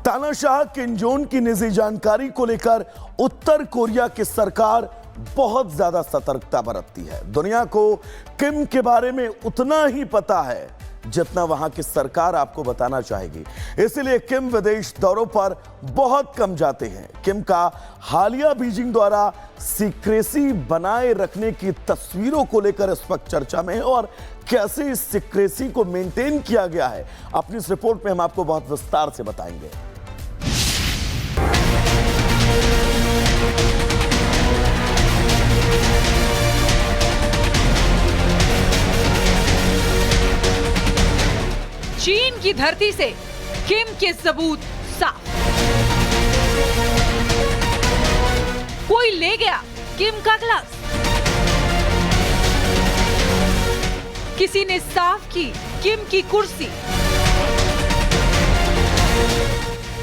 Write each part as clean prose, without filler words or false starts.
तानाशाह Kim Jong की निजी जानकारी को लेकर उत्तर कोरिया की सरकार बहुत ज्यादा सतर्कता बरतती है। दुनिया को किम के बारे में उतना ही पता है जितना वहां की सरकार आपको बताना चाहेगी। इसलिए किम विदेश दौरों पर बहुत कम जाते हैं। किम का हालिया बीजिंग द्वारा सीक्रेसी बनाए रखने की तस्वीरों को लेकर इस वक्त चर्चा में है और कैसे इस सीक्रेसी को मेंटेन किया गया है, अपनी इस रिपोर्ट में हम आपको बहुत विस्तार से बताएंगे। चीन की धरती से किम के सबूत साफ। कोई ले गया किम का ग्लास। किसी ने साफ की किम की कुर्सी।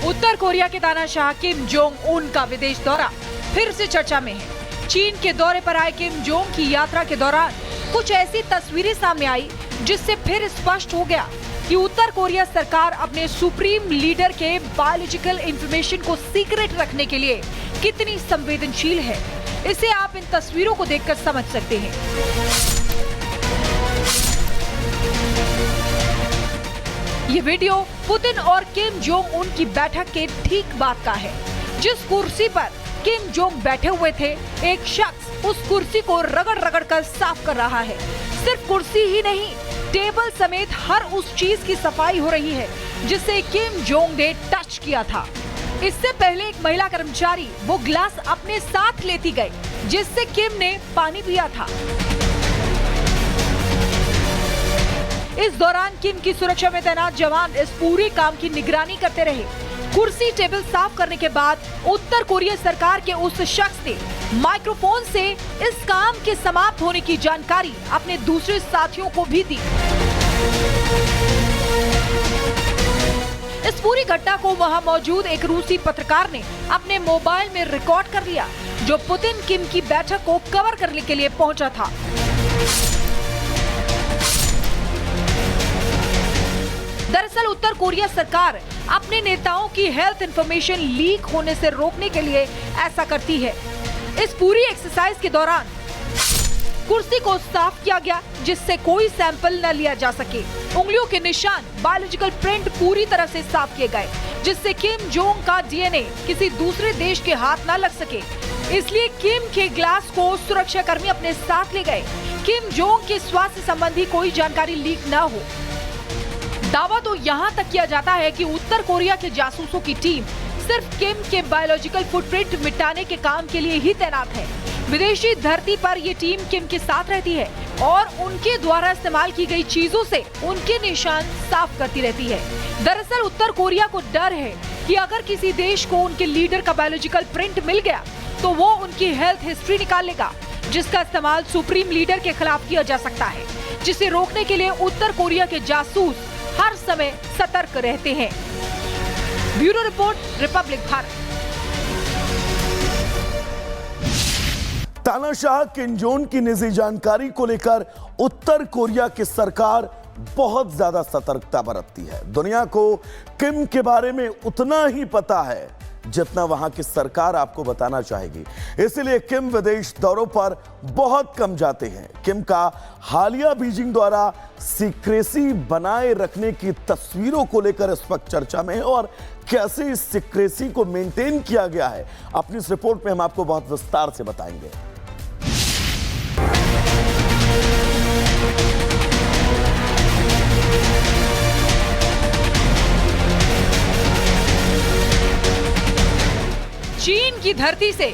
उत्तर कोरिया के तानाशाह किम जोंग उन का विदेश दौरा फिर से चर्चा में है। चीन के दौरे पर आए किम जोंग की यात्रा के दौरान कुछ ऐसी तस्वीरें सामने आई जिससे फिर स्पष्ट हो गया कि उत्तर कोरिया सरकार अपने सुप्रीम लीडर के बायोलॉजिकल इंफॉर्मेशन को सीक्रेट रखने के लिए कितनी संवेदनशील है, इसे आप इन तस्वीरों को देखकर समझ सकते हैं। ये वीडियो पुतिन और किम जोंग उन की बैठक के ठीक बाद का है। जिस कुर्सी पर किम जोंग बैठे हुए थे, एक शख्स उस कुर्सी को रगड़ रगड़ कर साफ कर रहा है। सिर्फ कुर्सी ही नहीं, टेबल समेत हर उस चीज की सफाई हो रही है जिसे किम जोंग ने टच किया था। इससे पहले एक महिला कर्मचारी वो ग्लास अपने साथ लेती गई जिससे किम ने पानी पिया था। इस दौरान किम की सुरक्षा में तैनात जवान इस पूरे काम की निगरानी करते रहे। कुर्सी टेबल साफ करने के बाद उत्तर कोरिया सरकार के उस शख्स ने माइक्रोफोन से इस काम के समाप्त होने की जानकारी अपने दूसरे साथियों को भी दी। इस पूरी घटना को वहां मौजूद एक रूसी पत्रकार ने अपने मोबाइल में रिकॉर्ड कर लिया, जो पुतिन किम की बैठक को कवर करने के लिए पहुंचा था। दरअसल उत्तर कोरिया सरकार अपने नेताओं की हेल्थ इंफॉर्मेशन लीक होने से रोकने के लिए ऐसा करती है। इस पूरी एक्सरसाइज के दौरान कुर्सी को साफ किया गया जिससे कोई सैंपल न लिया जा सके। उंगलियों के निशान, बायोलॉजिकल प्रिंट पूरी तरह से साफ किए गए जिससे किम जोंग का डीएनए किसी दूसरे देश के हाथ न लग सके। इसलिए किम के ग्लास को सुरक्षा कर्मी अपने साथ ले गए। किम जोंग के स्वास्थ्य संबंधी कोई जानकारी लीक न हो। दावा तो यहाँ तक किया जाता है कि उत्तर कोरिया के जासूसों की टीम सिर्फ किम के बायोलॉजिकल फुटप्रिंट मिटाने के काम के लिए ही तैनात है। विदेशी धरती पर ये टीम किम के साथ रहती है और उनके द्वारा इस्तेमाल की गई चीजों से उनके निशान साफ करती रहती है। दरअसल उत्तर कोरिया को डर है कि अगर किसी देश को उनके लीडर का बायोलॉजिकल प्रिंट मिल गया तो वो उनकी हेल्थ हिस्ट्री निकाल लेगा, जिसका इस्तेमाल सुप्रीम लीडर के खिलाफ किया जा सकता है, जिसे रोकने के लिए उत्तर कोरिया के जासूस हर समय सतर्क रहते हैं। Bureau report, Republic Bharat. तानाशाह किम जोंग की निजी जानकारी को लेकर उत्तर कोरिया की सरकार बहुत ज्यादा सतर्कता बरतती है। दुनिया को किम के बारे में उतना ही पता है जितना वहां की सरकार आपको बताना चाहेगी। इसलिए किम विदेश दौरों पर बहुत कम जाते हैं। किम का हालिया बीजिंग द्वारा सीक्रेसी बनाए रखने की तस्वीरों को लेकर इस वक्त चर्चा में है और कैसे इस सीक्रेसी को मेंटेन किया गया है, अपनी इस रिपोर्ट में हम आपको बहुत विस्तार से बताएंगे। चीन की धरती से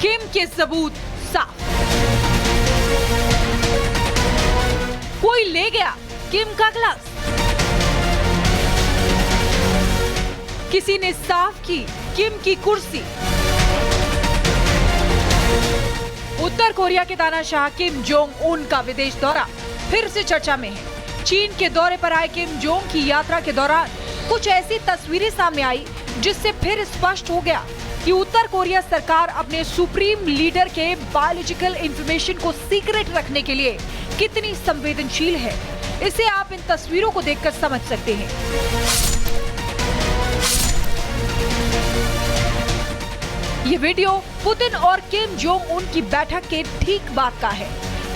किम के सबूत साफ। कोई ले गया किम का ग्लास। किसी ने साफ की किम की कुर्सी। उत्तर कोरिया के तानाशाह किम जोंग उन का विदेश दौरा फिर से चर्चा में है। चीन के दौरे पर आए किम जोंग की यात्रा के दौरान कुछ ऐसी तस्वीरें सामने आई जिससे फिर स्पष्ट हो गया कि उत्तर कोरिया सरकार अपने सुप्रीम लीडर के बायोलॉजिकल इंफॉर्मेशन को सीक्रेट रखने के लिए कितनी संवेदनशील है, इसे आप इन तस्वीरों को देखकर समझ सकते हैं। ये वीडियो पुतिन और किम जोंग उन की बैठक के ठीक बाद का है।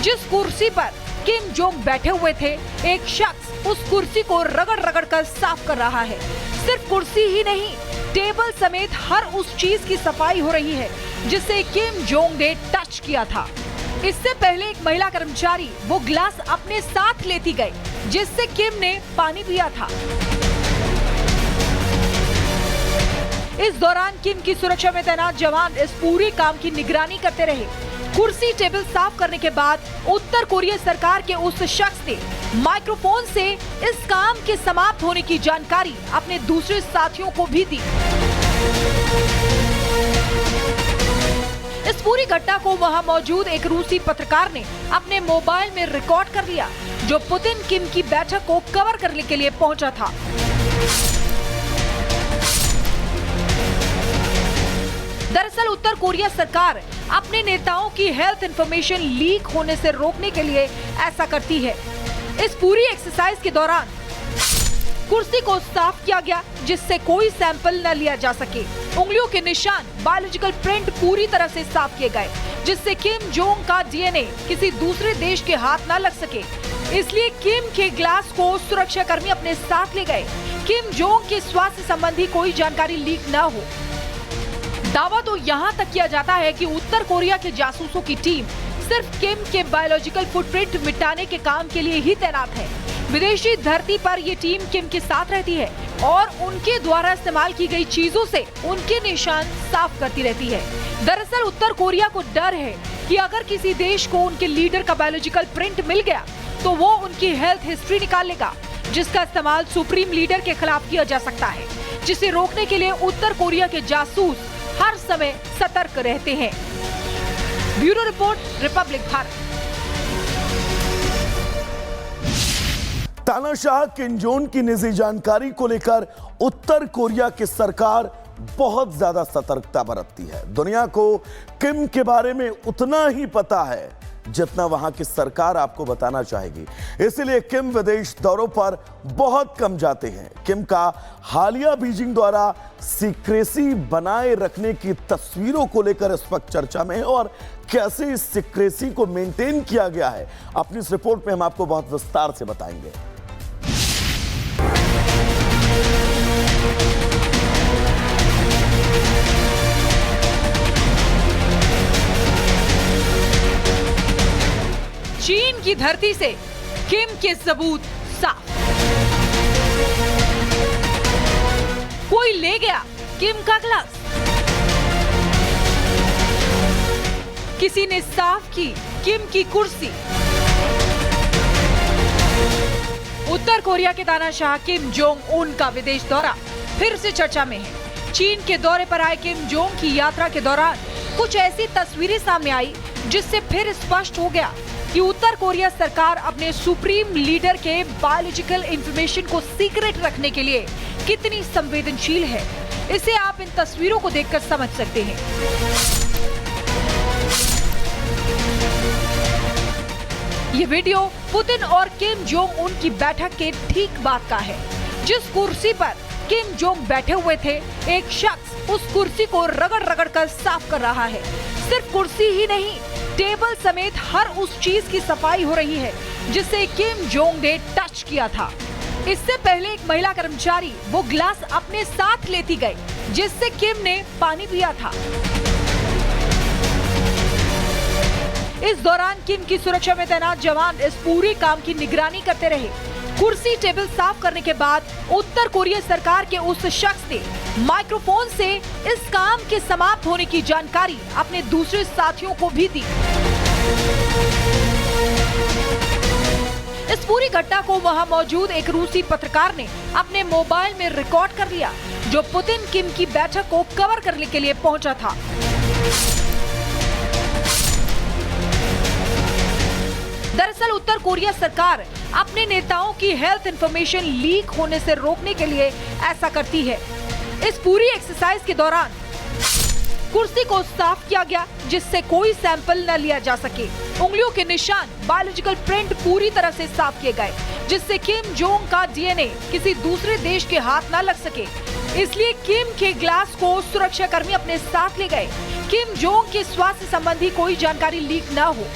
जिस कुर्सी पर किम जोंग बैठे हुए थे, एक शख्स उस कुर्सी को रगड़ रगड़ कर साफ कर रहा है। सिर्फ कुर्सी ही नहीं, टेबल समेत हर उस चीज की सफाई हो रही है जिसे किम जोंग ने टच किया था। इससे पहले एक महिला कर्मचारी वो ग्लास अपने साथ लेती गई जिससे किम ने पानी पिया था। इस दौरान किम की सुरक्षा में तैनात जवान इस पूरे काम की निगरानी करते रहे। कुर्सी टेबल साफ करने के बाद उत्तर कोरिया सरकार के उस शख्स ने माइक्रोफोन से इस काम के समाप्त होने की जानकारी अपने दूसरे साथियों को भी दी। इस पूरी घटना को वहां मौजूद एक रूसी पत्रकार ने अपने मोबाइल में रिकॉर्ड कर लिया, जो पुतिन किम की बैठक को कवर करने के लिए पहुंचा था। दरअसल उत्तर कोरिया सरकार अपने नेताओं की हेल्थ इंफॉर्मेशन लीक होने से रोकने के लिए ऐसा करती है। इस पूरी एक्सरसाइज के दौरान कुर्सी को साफ किया गया जिससे कोई सैंपल न लिया जा सके। उंगलियों के निशान, बायोलॉजिकल प्रिंट पूरी तरह से साफ किए गए जिससे किम जोंग का डीएनए किसी दूसरे देश के हाथ न लग सके। इसलिए किम के ग्लास को सुरक्षा कर्मी अपने साथ ले गए। किम जोंग के स्वास्थ्य संबंधी कोई जानकारी लीक न हो। दावा तो यहाँ तक किया जाता है कि उत्तर कोरिया के जासूसों की टीम सिर्फ किम के बायोलॉजिकल फुटप्रिंट मिटाने के काम के लिए ही तैनात है। विदेशी धरती पर ये टीम किम के साथ रहती है और उनके द्वारा इस्तेमाल की गई चीजों से उनके निशान साफ करती रहती है। दरअसल उत्तर कोरिया को डर है कि अगर किसी देश को उनके लीडर का बायोलॉजिकल प्रिंट मिल गया तो वो उनकी हेल्थ हिस्ट्री निकाल लेगा, जिसका इस्तेमाल सुप्रीम लीडर के खिलाफ किया जा सकता है, जिसे रोकने के लिए उत्तर कोरिया के जासूस हर समय सतर्क रहते हैं। Bureau report, Republic Bharat. तानाशाह किम जोंग की निजी जानकारी को लेकर उत्तर कोरिया की सरकार बहुत ज्यादा सतर्कता बरतती है। दुनिया को किम के बारे में उतना ही पता है जितना वहां की सरकार आपको बताना चाहेगी। इसीलिए किम विदेश दौरों पर बहुत कम जाते हैं। किम का हालिया बीजिंग द्वारा सीक्रेसी बनाए रखने की तस्वीरों को लेकर इस वक्त चर्चा में है और कैसे इस सीक्रेसी को मेंटेन किया गया है, अपनी इस रिपोर्ट में हम आपको बहुत विस्तार से बताएंगे। चीन की धरती से किम के सबूत साफ। कोई ले गया किम का ग्लास। किसी ने साफ की किम की कुर्सी। उत्तर कोरिया के तानाशाह किम जोंग उन का विदेश दौरा फिर से चर्चा में है। चीन के दौरे पर आए किम जोंग की यात्रा के दौरान कुछ ऐसी तस्वीरें सामने आई जिससे फिर स्पष्ट हो गया कि उत्तर कोरिया सरकार अपने सुप्रीम लीडर के बायोलॉजिकल इंफॉर्मेशन को सीक्रेट रखने के लिए कितनी संवेदनशील है। इसे आप इन तस्वीरों को देखकर समझ सकते हैं। ये वीडियो पुतिन और किम जोंग उन की बैठक के ठीक बाद का है। जिस कुर्सी पर किम जोंग बैठे हुए थे, एक शख्स उस कुर्सी को रगड़ रगड़ कर साफ कर रहा है। सिर्फ कुर्सी ही नहीं, टेबल समेत हर उस चीज की सफाई हो रही है जिसे किम जोंग ने टच किया था। इससे पहले एक महिला कर्मचारी वो ग्लास अपने साथ लेती गई जिससे किम ने पानी पिया था। इस दौरान किम की सुरक्षा में तैनात जवान इस पूरे काम की निगरानी करते रहे। कुर्सी टेबल साफ करने के बाद उत्तर कोरिया सरकार के उस शख्स ने माइक्रोफोन से इस काम के समाप्त होने की जानकारी अपने दूसरे साथियों को भी दी। इस पूरी घटना को वहां मौजूद एक रूसी पत्रकार ने अपने मोबाइल में रिकॉर्ड कर लिया, जो पुतिन किम की बैठक को कवर करने के लिए पहुंचा था। दरअसल उत्तर कोरिया सरकार अपने नेताओं की हेल्थ इंफॉर्मेशन लीक होने से रोकने के लिए ऐसा करती है। इस पूरी एक्सरसाइज के दौरान कुर्सी को साफ किया गया जिससे कोई सैंपल न लिया जा सके। उंगलियों के निशान, बायोलॉजिकल प्रिंट पूरी तरह से साफ किए गए जिससे किम जोंग का डीएनए किसी दूसरे देश के हाथ न लग सके। इसलिए किम के ग्लास को सुरक्षाकर्मी अपने साथ ले गए। किम जोंग के स्वास्थ्य संबंधी कोई जानकारी लीक न हो।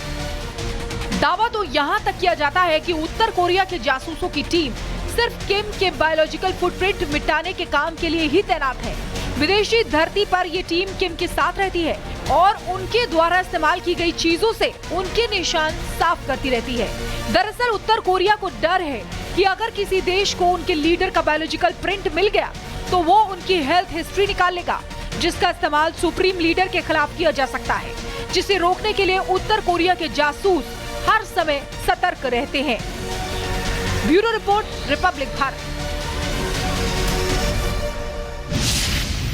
दावा तो यहाँ तक किया जाता है कि उत्तर कोरिया के जासूसों की टीम सिर्फ किम के बायोलॉजिकल फुटप्रिंट मिटाने के काम के लिए ही तैनात है। विदेशी धरती पर ये टीम किम के साथ रहती है और उनके द्वारा इस्तेमाल की गई चीजों से उनके निशान साफ करती रहती है। दरअसल उत्तर कोरिया को डर है कि अगर किसी देश को उनके लीडर का बायोलॉजिकल प्रिंट मिल गया तो वो उनकी हेल्थ हिस्ट्री निकाल लेगा, जिसका इस्तेमाल सुप्रीम लीडर के खिलाफ किया जा सकता है, जिसे रोकने के लिए उत्तर कोरिया के जासूस हर समय सतर्क रहते हैं। Bureau report, Republic Bharat.